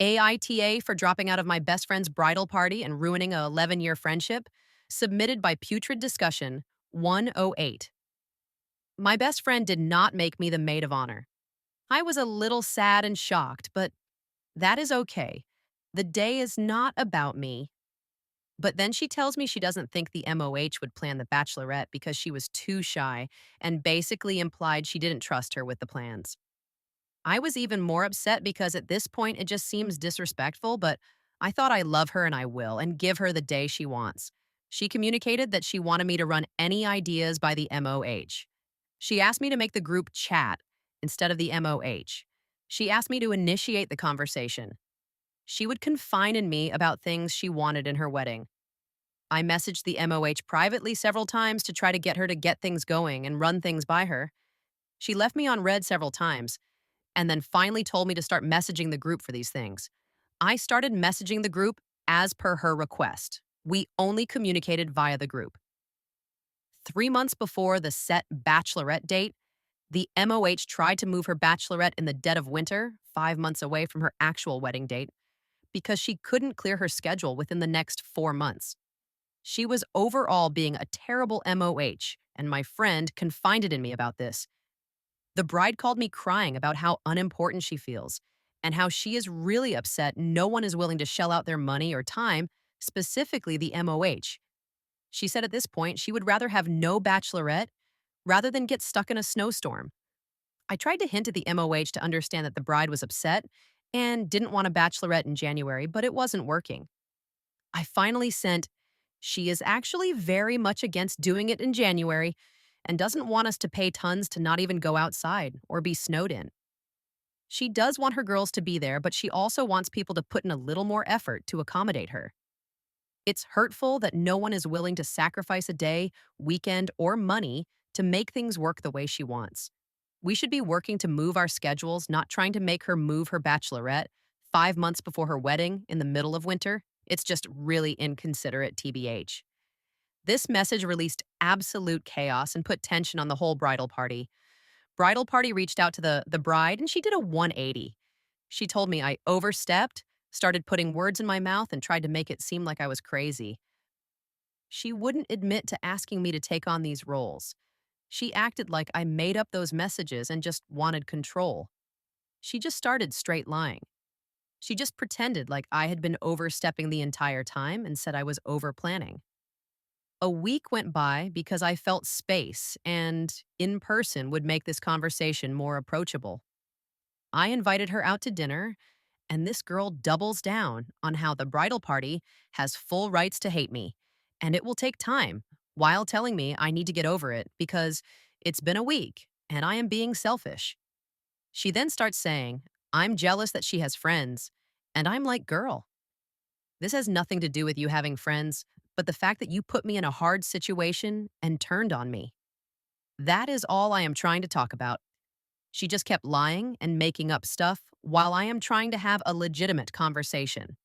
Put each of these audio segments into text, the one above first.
AITA for dropping out of my best friend's bridal party and ruining a 11-year friendship, submitted by Putrid Discussion 108. My best friend did not make me the maid of honor. I was a little sad and shocked, but that is okay. The day is not about me. But then she tells me she doesn't think the MOH would plan the bachelorette because she was too shy and basically implied she didn't trust her with the plans. I was even more upset because at this point it just seems disrespectful, but I thought I love her and I will and give her the day she wants. She communicated that she wanted me to run any ideas by the MOH. She asked me to make the group chat instead of the MOH. She asked me to initiate the conversation. She would confide in me about things she wanted in her wedding. I messaged the MOH privately several times to try to get her to get things going and run things by her. She left me on red several times and then finally told me to start messaging the group for these things. I started messaging the group as per her request. We only communicated via the group. 3 months before the set bachelorette date, the MOH tried to move her bachelorette in the dead of winter, 5 months away from her actual wedding date, because she couldn't clear her schedule within the next 4 months. She was overall being a terrible MOH, and my friend confided in me about this. The bride called me crying about how unimportant she feels and how she is really upset no one is willing to shell out their money or time, specifically the MOH. She said at this point she would rather have no bachelorette rather than get stuck in a snowstorm. I tried to hint at the MOH to understand that the bride was upset and didn't want a bachelorette in January, but it wasn't working. I finally sent, "She is actually very much against doing it in January and doesn't want us to pay tons to not even go outside or be snowed in. She does want her girls to be there, but she also wants people to put in a little more effort to accommodate her. It's hurtful that no one is willing to sacrifice a day, weekend, or money to make things work the way she wants. We should be working to move our schedules, not trying to make her move her bachelorette 5 months before her wedding in the middle of winter. It's just really inconsiderate, TBH." This message released absolute chaos and put tension on the whole bridal party. Bridal party reached out to the bride and she did a 180. She told me I overstepped, started putting words in my mouth, and tried to make it seem like I was crazy. She wouldn't admit to asking me to take on these roles. She acted like I made up those messages and just wanted control. She just started straight lying. She just pretended like I had been overstepping the entire time and said I was over planning. A week went by because I felt space and in person would make this conversation more approachable. I invited her out to dinner, and this girl doubles down on how the bridal party has full rights to hate me, and it will take time, while telling me I need to get over it because it's been a week and I am being selfish. She then starts saying, I'm jealous that she has friends, and I'm like, girl, this has nothing to do with you having friends, but the fact that you put me in a hard situation and turned on me. That is all I am trying to talk about. She just kept lying and making up stuff while I am trying to have a legitimate conversation.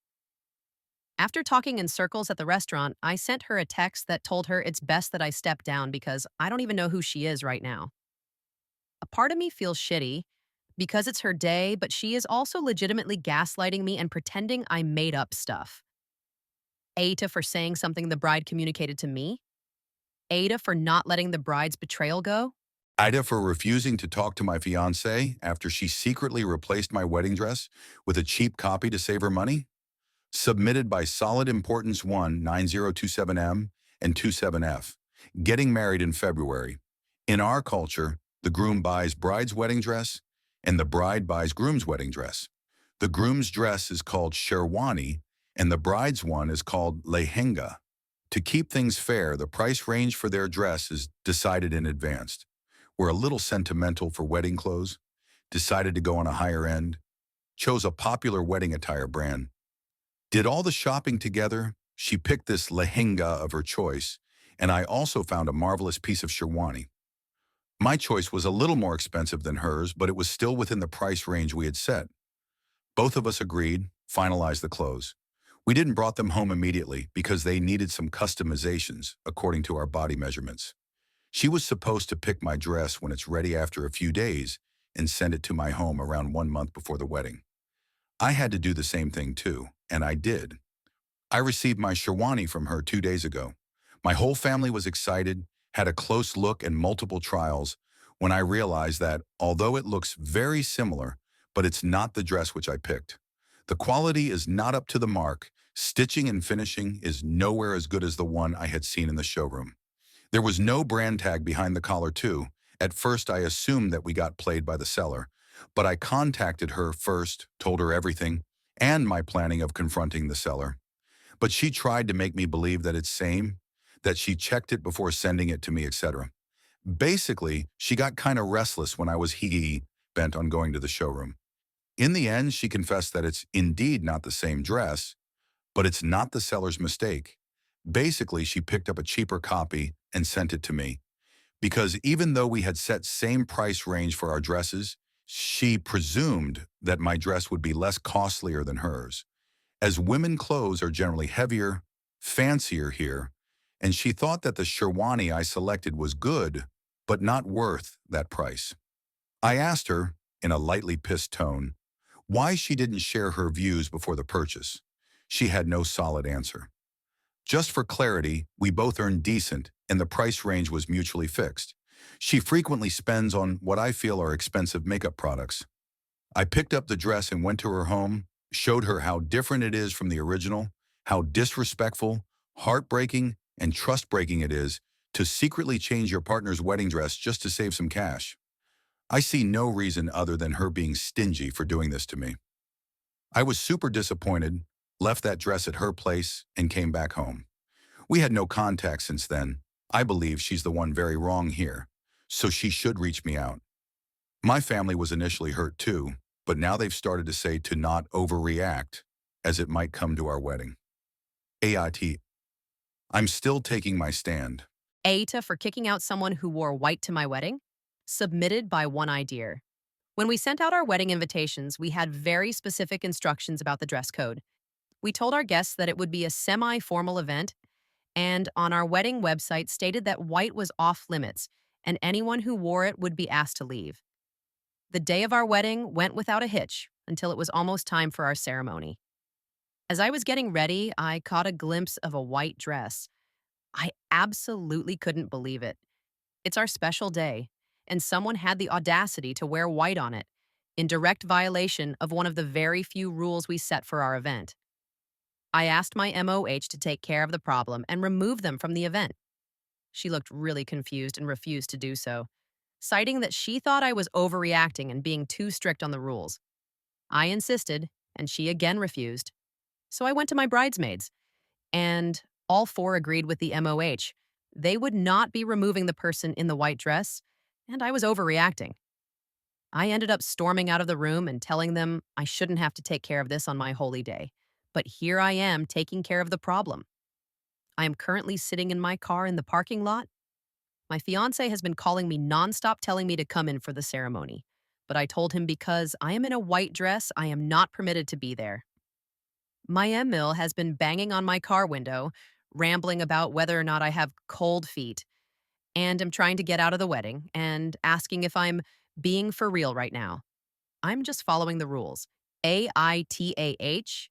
After talking in circles at the restaurant, I sent her a text that told her it's best that I step down because I don't even know who she is right now. A part of me feels shitty because it's her day, but she is also legitimately gaslighting me and pretending I made up stuff. AITA for saying something the bride communicated to me. AITA for not letting the bride's betrayal go. AITA for refusing to talk to my fiancé after she secretly replaced my wedding dress with a cheap copy to save her money. Submitted by Solid Importance 1 9027M and 27F. Getting married in February. In our culture, the groom buys bride's wedding dress and the bride buys groom's wedding dress. The groom's dress is called sherwani and the bride's one is called lehenga. To keep things fair, the price range for their dress is decided in advance. We're a little sentimental for wedding clothes, decided to go on a higher end, chose a popular wedding attire brand. Did all the shopping together, she picked this lehenga of her choice, and I also found a marvelous piece of sherwani. My choice was a little more expensive than hers, but it was still within the price range we had set. Both of us agreed, finalized the clothes. We didn't brought them home immediately because they needed some customizations according to our body measurements. She was supposed to pick my dress when it's ready after a few days and send it to my home around 1 month before the wedding. I had to do the same thing too, and I did. I received my Sherwani from her 2 days ago. My whole family was excited, had a close look and multiple trials when I realized that although it looks very similar, but it's not the dress which I picked. The quality is not up to the mark. Stitching and finishing is nowhere as good as the one I had seen in the showroom. There was no brand tag behind the collar too. At first I assumed that we got played by the seller, but I contacted her first, told her everything, and my planning of confronting the seller. But she tried to make me believe that it's same, that she checked it before sending it to me, etc. Basically, she got kind of restless when I was bent on going to the showroom. In the end, she confessed that it's indeed not the same dress, but it's not the seller's mistake. Basically, she picked up a cheaper copy and sent it to me because even though we had set same price range for our dresses, she presumed that my dress would be less costlier than hers, as women clothes are generally heavier, fancier here, and she thought that the Sherwani I selected was good, but not worth that price. I asked her, in a lightly pissed tone, why she didn't share her views before the purchase. She had no solid answer. Just for clarity, we both earn decent, and the price range was mutually fixed. She frequently spends on what I feel are expensive makeup products. I picked up the dress and went to her home, showed her how different it is from the original, how disrespectful, heartbreaking, and trust-breaking it is to secretly change your partner's wedding dress just to save some cash. I see no reason other than her being stingy for doing this to me. I was super disappointed, left that dress at her place, and came back home. We had no contact since then. I believe she's the one very wrong here, so she should reach me out. My family was initially hurt too, but now they've started to say to not overreact, as it might come to our wedding. AIT. I'm still taking my stand. AITA for kicking out someone who wore white to my wedding? Submitted by One Idea. When we sent out our wedding invitations, we had very specific instructions about the dress code. We told our guests that it would be a semi-formal event, and on our wedding website stated that white was off limits, and anyone who wore it would be asked to leave. The day of our wedding went without a hitch until it was almost time for our ceremony. As I was getting ready, I caught a glimpse of a white dress. I absolutely couldn't believe it. It's our special day, and someone had the audacity to wear white on it, in direct violation of one of the very few rules we set for our event. I asked my MOH to take care of the problem and remove them from the event. She looked really confused and refused to do so, citing that she thought I was overreacting and being too strict on the rules. I insisted, and she again refused. So I went to my bridesmaids, and all four agreed with the MOH. They would not be removing the person in the white dress, and I was overreacting. I ended up storming out of the room and telling them I shouldn't have to take care of this on my holy day. But here I am taking care of the problem. I am currently sitting in my car in the parking lot. My fiancé has been calling me nonstop telling me to come in for the ceremony. But I told him because I am in a white dress, I am not permitted to be there. My Emil has been banging on my car window, rambling about whether or not I have cold feet, and am trying to get out of the wedding and asking if I'm being for real right now. I'm just following the rules. AITAH